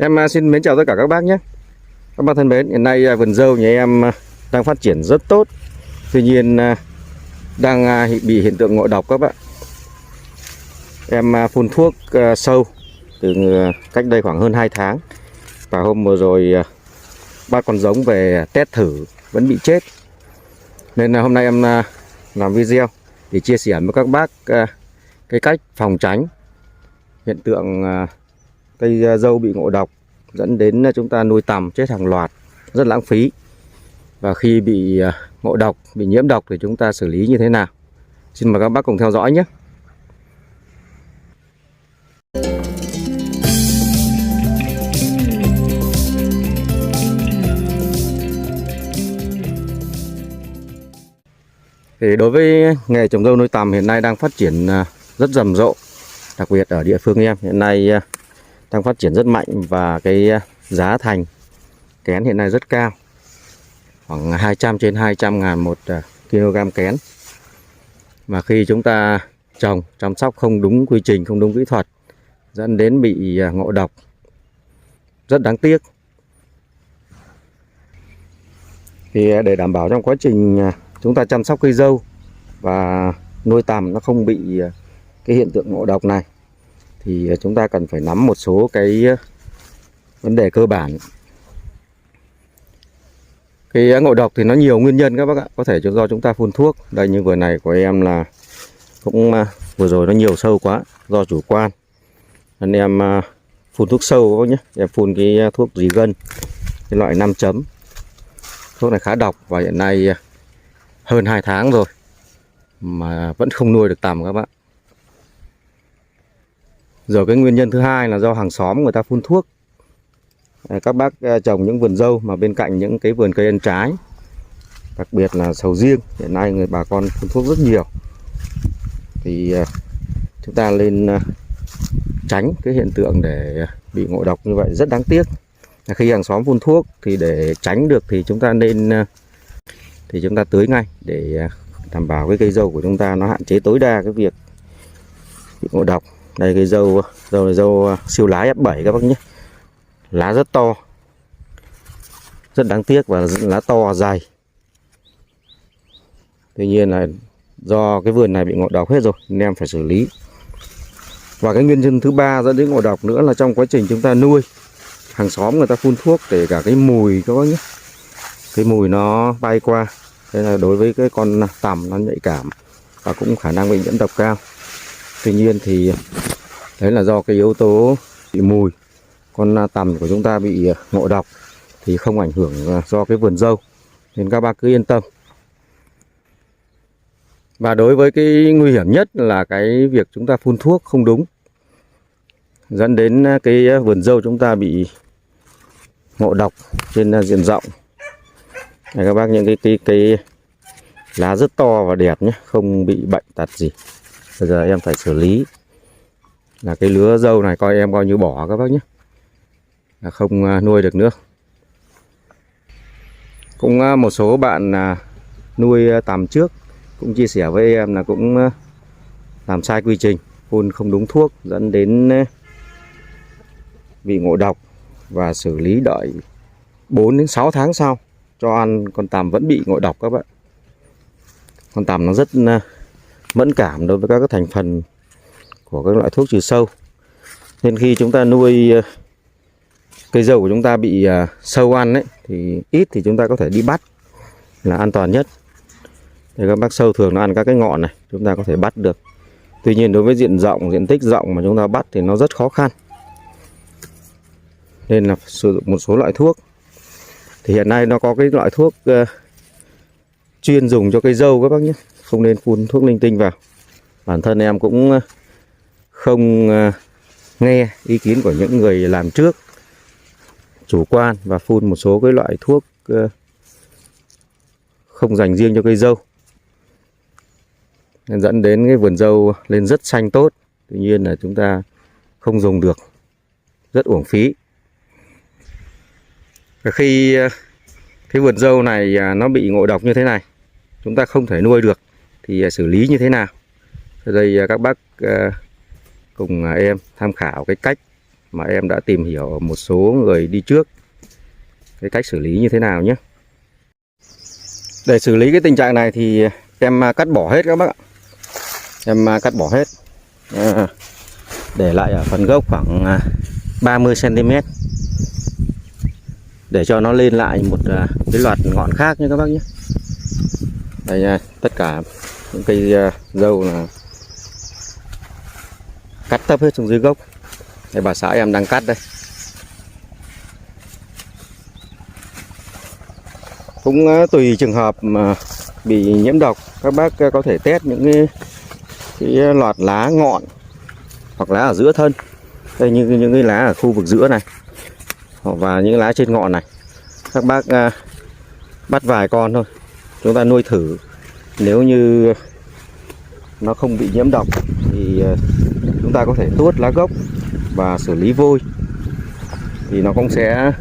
Em xin mến chào tất cả các bác nhé. Các bác thân mến, hiện nay vườn dâu nhà em đang phát triển rất tốt. Tuy nhiên đang bị hiện tượng ngộ độc các bạn. Em phun thuốc sâu từ cách đây khoảng hơn 2 tháng. Và hôm vừa rồi bắt con giống về test thử vẫn bị chết. Nên hôm nay em làm video để chia sẻ với các bác cái cách phòng tránh hiện tượng cây dâu bị ngộ độc, dẫn đến chúng ta nuôi tằm chết hàng loạt, rất lãng phí. Và khi bị ngộ độc, bị nhiễm độc thì chúng ta xử lý như thế nào? Xin mời các bác cùng theo dõi nhé. Thì đối với nghề trồng dâu nuôi tằm hiện nay đang phát triển rất rầm rộ, đặc biệt ở địa phương em hiện nay đang phát triển rất mạnh, và cái giá thành kén hiện nay rất cao, khoảng 200 trên 200 ngàn một kg kén. Mà khi chúng ta trồng chăm sóc không đúng quy trình, không đúng kỹ thuật, dẫn đến bị ngộ độc, rất đáng tiếc. Thì để đảm bảo trong quá trình chúng ta chăm sóc cây dâu và nuôi tằm nó không bị cái hiện tượng ngộ độc này, thì chúng ta cần phải nắm một số cái vấn đề cơ bản. Cái ngộ độc thì nó nhiều nguyên nhân các bác ạ. Có thể do chúng ta phun thuốc. Đây như vườn này của em là cũng vừa rồi nó nhiều sâu quá, do chủ quan nên em phun thuốc sâu các bác nhé. Em phun cái thuốc dì gân, cái loại 5 chấm. Thuốc này khá độc và hiện nay hơn 2 tháng rồi mà vẫn không nuôi được tằm các bạn. Rồi cái nguyên nhân thứ hai là do hàng xóm người ta phun thuốc. Các bác trồng những vườn dâu mà bên cạnh những cái vườn cây ăn trái, đặc biệt là sầu riêng, hiện nay bà con phun thuốc rất nhiều. Thì chúng ta nên tránh cái hiện tượng để bị ngộ độc như vậy, rất đáng tiếc. Khi hàng xóm phun thuốc thì để tránh được thì chúng ta nên tưới ngay để đảm bảo cái cây dâu của chúng ta nó hạn chế tối đa cái việc bị ngộ độc. Đây cây dâu này dâu siêu lá F7 các bác nhé. Lá rất to, rất đáng tiếc, và lá to dày. Tuy nhiên là do cái vườn này bị ngộ độc hết rồi nên em phải xử lý. Và cái nguyên nhân thứ ba dẫn đến ngộ độc nữa là trong quá trình chúng ta nuôi, hàng xóm người ta phun thuốc, để cả cái mùi các bác nhé, cái mùi nó bay qua. Thế là đối với cái con tằm nó nhạy cảm và cũng khả năng bị nhiễm độc cao. Tuy nhiên thì đấy là do cái yếu tố bị mùi. Con tằm của chúng ta bị ngộ độc thì không ảnh hưởng do cái vườn dâu, nên các bác cứ yên tâm. Và đối với cái nguy hiểm nhất là cái việc chúng ta phun thuốc không đúng, dẫn đến cái vườn dâu chúng ta bị ngộ độc trên diện rộng. Đây các bác, những cái lá rất to và đẹp nhé, không bị bệnh tật gì. Bây giờ em phải xử lý là cái lứa dâu này em coi như bỏ các bác nhé, là không nuôi được nữa. Cũng một số bạn nuôi tằm trước cũng chia sẻ với em là cũng làm sai quy trình, phun không đúng thuốc, dẫn đến bị ngộ độc, và xử lý đợi 4 đến 6 tháng sau cho ăn con tằm vẫn bị ngộ độc các bạn. Con tằm nó rất mẫn cảm đối với các thành phần của các loại thuốc trừ sâu, nên khi chúng ta nuôi cây dâu của chúng ta bị sâu ăn ấy, thì ít thì chúng ta có thể đi bắt là an toàn nhất. Thì các bác, sâu thường nó ăn các cái ngọn này, chúng ta có thể bắt được. Tuy nhiên đối với diện tích rộng mà chúng ta bắt thì nó rất khó khăn, nên là sử dụng một số loại thuốc. Thì hiện nay nó có cái loại thuốc chuyên dùng cho cây dâu các bác nhé, không nên phun thuốc linh tinh vào. Bản thân em cũng không nghe ý kiến của những người làm trước, chủ quan và phun một số cái loại thuốc không dành riêng cho cây dâu, nên dẫn đến cái vườn dâu lên rất xanh tốt. Tuy nhiên là chúng ta không dùng được, rất uổng phí. Khi cái vườn dâu này nó bị ngộ độc như thế này, chúng ta không thể nuôi được thì xử lý như thế nào? Ở đây các bác cùng em tham khảo cái cách mà em đã tìm hiểu ở một số người đi trước cái cách xử lý như thế nào nhé. Để xử lý cái tình trạng này thì em cắt bỏ hết các bác ạ. Em cắt bỏ hết, để lại ở phần gốc khoảng 30 cm để cho nó lên lại một cái loạt ngọn khác nhé các bác nhé. Đây nha, tất cả những cây dâu là cắt tấp hết xuống dưới gốc. Đây bà xã em đang cắt đây. Cũng tùy trường hợp mà bị nhiễm độc, các bác có thể test những cái loạt lá ngọn hoặc lá ở giữa thân. Đây, như những cái lá ở khu vực giữa này và những lá trên ngọn này, các bác bắt vài con thôi, chúng ta nuôi thử. Nếu như nó không bị nhiễm độc thì chúng ta có thể tuốt lá gốc và xử lý vôi, thì nó cũng sẽ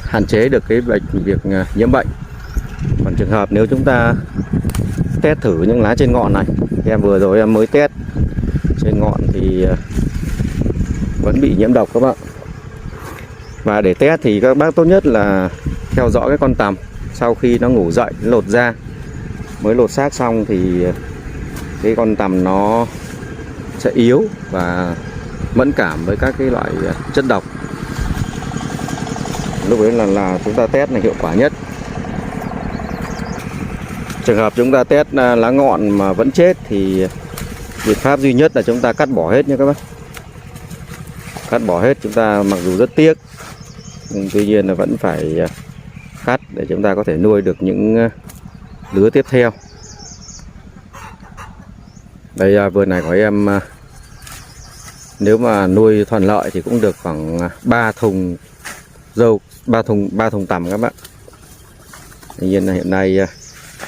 hạn chế được cái việc nhiễm bệnh. Còn trường hợp nếu chúng ta test thử những lá trên ngọn này, em vừa rồi em mới test trên ngọn thì vẫn bị nhiễm độc các bạn. Và để test thì các bác tốt nhất là theo dõi cái con tằm sau khi nó ngủ dậy, nó lột da. Mới lột xác xong thì cái con tằm nó sẽ yếu và mẫn cảm với các cái loại chất độc. Lúc đấy là chúng ta test là hiệu quả nhất. Trường hợp chúng ta test lá ngọn mà vẫn chết thì biện pháp duy nhất là chúng ta cắt bỏ hết nha các bác. Cắt bỏ hết, chúng ta mặc dù rất tiếc nhưng tuy nhiên là vẫn phải cắt để chúng ta có thể nuôi được những lứa tiếp theo. Đây, vườn này của em nếu mà nuôi thuận lợi thì cũng được khoảng 3 thùng dâu, 3 thùng tằm các bạn. Tuy nhiên là hiện nay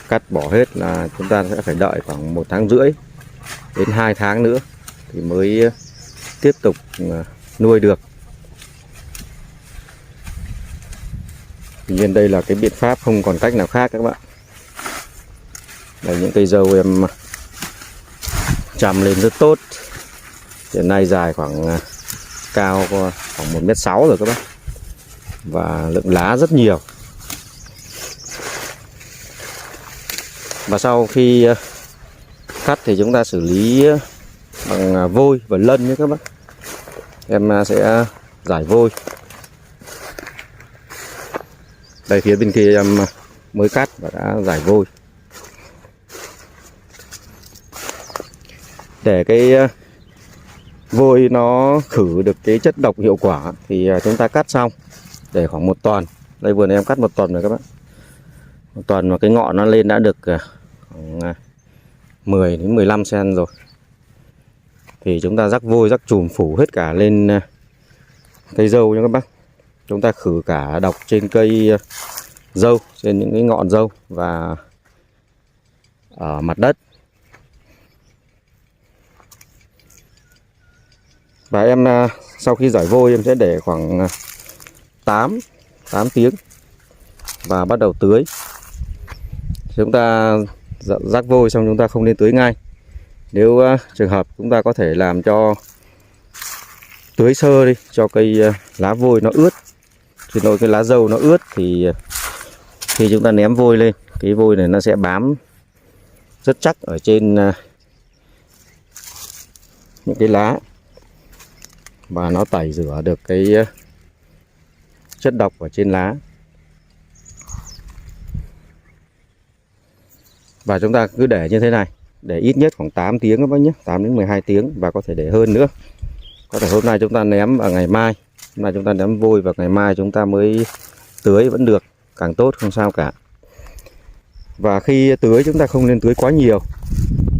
cắt bỏ hết là chúng ta sẽ phải đợi khoảng 1 tháng rưỡi đến 2 tháng nữa thì mới tiếp tục nuôi được. Tuy nhiên đây là cái biện pháp không còn cách nào khác các bạn. Đây, những cây dâu em chăm lên rất tốt. Hiện nay dài khoảng cao khoảng 1,6 m rồi các bác. Và lượng lá rất nhiều. Và sau khi cắt thì chúng ta xử lý bằng vôi và lân nhé các bác. Em sẽ rải vôi. Đây, phía bên kia em mới cắt và đã rải vôi. Để cái vôi nó khử được cái chất độc hiệu quả thì chúng ta cắt xong để khoảng 1 tuần. Đây, vườn em cắt 1 tuần rồi các bạn. 1 tuần mà cái ngọn nó lên đã được khoảng 10 đến 15 cm rồi. Thì chúng ta rắc vôi, rắc chùm phủ hết cả lên cây dâu nha các bác. Chúng ta khử cả độc trên cây dâu, trên những cái ngọn dâu và ở mặt đất. Và em sau khi rải vôi em sẽ để khoảng 8 tiếng và bắt đầu tưới. Chúng ta rắc vôi xong chúng ta không nên tưới ngay. Nếu trường hợp chúng ta có thể làm cho tưới sơ đi, cho cây lá vôi nó ướt, xin lỗi, cái lá dâu nó ướt, thì khi chúng ta ném vôi lên, cái vôi này nó sẽ bám rất chắc ở trên những cái lá và nó tẩy rửa được cái chất độc ở trên lá. Và chúng ta cứ để như thế này, để ít nhất khoảng 8 tiếng các bác nhé, 8 đến 12 tiếng và có thể để hơn nữa. Có thể hôm nay chúng ta ném vào ngày mai, hôm nay chúng ta ném vôi và ngày mai chúng ta mới tưới vẫn được, càng tốt, không sao cả. Và khi tưới chúng ta không nên tưới quá nhiều,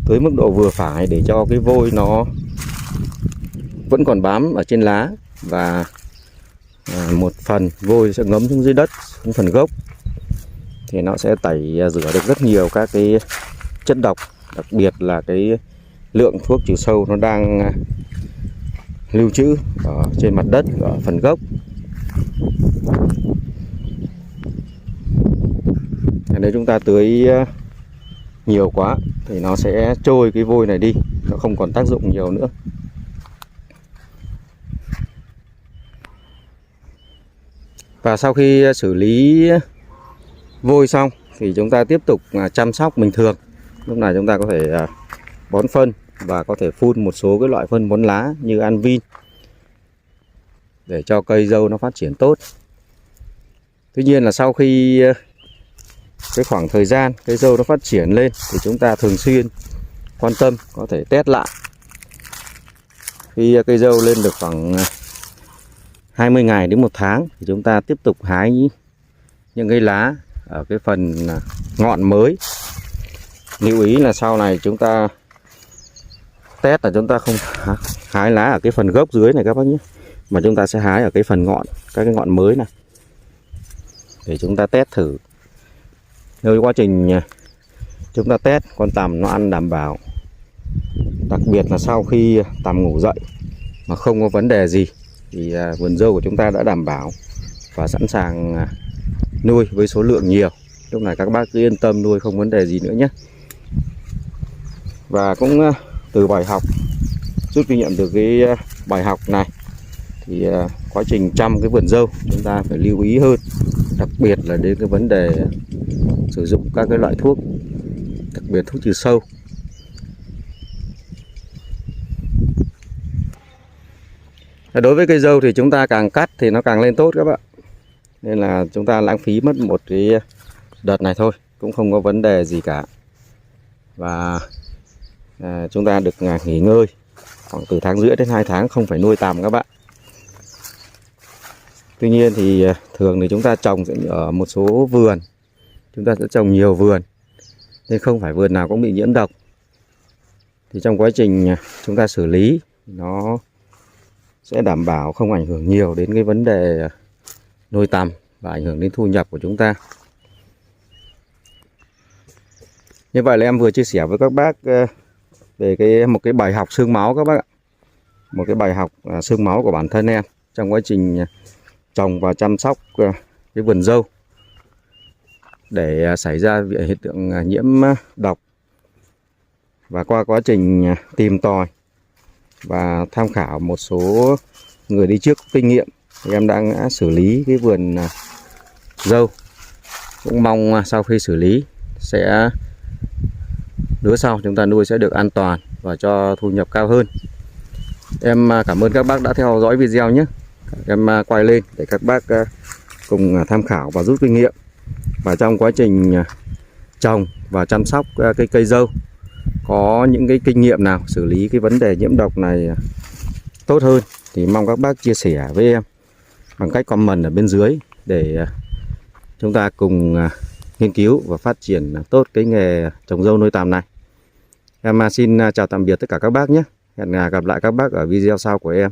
tưới mức độ vừa phải để cho cái vôi nó vẫn còn bám ở trên lá và một phần vôi sẽ ngấm xuống dưới đất, xuống phần gốc, thì nó sẽ tẩy rửa được rất nhiều các cái chất độc, đặc biệt là cái lượng thuốc trừ sâu nó đang lưu trữ ở trên mặt đất, ở phần gốc. Nếu chúng ta tưới nhiều quá thì nó sẽ trôi cái vôi này đi, nó không còn tác dụng nhiều nữa. Và sau khi xử lý vôi xong thì chúng ta tiếp tục chăm sóc bình thường. Lúc này chúng ta có thể bón phân và có thể phun một số cái loại phân bón lá như Anvin để cho cây dâu nó phát triển tốt. Tuy nhiên là sau khi cái khoảng thời gian cây dâu nó phát triển lên thì chúng ta thường xuyên quan tâm, có thể test lại. Khi cây dâu lên được khoảng 20 ngày đến 1 tháng thì chúng ta tiếp tục hái những cái lá ở cái phần ngọn mới. Lưu ý là sau này chúng ta test là chúng ta không hái lá ở cái phần gốc dưới này các bác nhé, mà chúng ta sẽ hái ở cái phần ngọn, các cái ngọn mới này để chúng ta test thử. Nếu quá trình chúng ta test con tằm nó ăn đảm bảo, đặc biệt là sau khi tằm ngủ dậy mà không có vấn đề gì thì vườn dâu của chúng ta đã đảm bảo và sẵn sàng nuôi với số lượng nhiều. Lúc này các bác cứ yên tâm nuôi không vấn đề gì nữa nhé. Và cũng từ bài học, rút kinh nghiệm từ cái bài học này thì quá trình chăm cái vườn dâu chúng ta phải lưu ý hơn, đặc biệt là đến cái vấn đề sử dụng các cái loại thuốc, đặc biệt thuốc trừ sâu. Đối với cây dâu thì chúng ta càng cắt thì nó càng lên tốt các bạn, nên là chúng ta lãng phí mất một cái đợt này thôi cũng không có vấn đề gì cả. Và chúng ta được nghỉ ngơi khoảng từ tháng rưỡi đến 2 tháng không phải nuôi tằm các bạn. Tuy nhiên thì thường thì chúng ta trồng ở một số vườn, chúng ta sẽ trồng nhiều vườn nên không phải vườn nào cũng bị nhiễm độc. Thì trong quá trình chúng ta xử lý nó sẽ đảm bảo không ảnh hưởng nhiều đến cái vấn đề nuôi tằm và ảnh hưởng đến thu nhập của chúng ta. Như vậy là em vừa chia sẻ với các bác về một cái bài học xương máu các bác ạ. Một cái bài học xương máu của bản thân em trong quá trình trồng và chăm sóc cái vườn dâu để xảy ra hiện tượng nhiễm độc. Và qua quá trình tìm tòi và tham khảo một số người đi trước kinh nghiệm thì em đã xử lý cái vườn dâu. Cũng mong sau khi xử lý sẽ lứa sau chúng ta nuôi sẽ được an toàn và cho thu nhập cao hơn. Em cảm ơn các bác đã theo dõi video nhé. Em quay lên để các bác cùng tham khảo và rút kinh nghiệm. Và trong quá trình trồng và chăm sóc cái cây dâu có những cái kinh nghiệm nào xử lý cái vấn đề nhiễm độc này tốt hơn thì mong các bác chia sẻ với em bằng cách comment ở bên dưới để chúng ta cùng nghiên cứu và phát triển tốt cái nghề trồng dâu nuôi tằm này. Em xin chào tạm biệt tất cả các bác nhé. Hẹn gặp lại các bác ở video sau của em.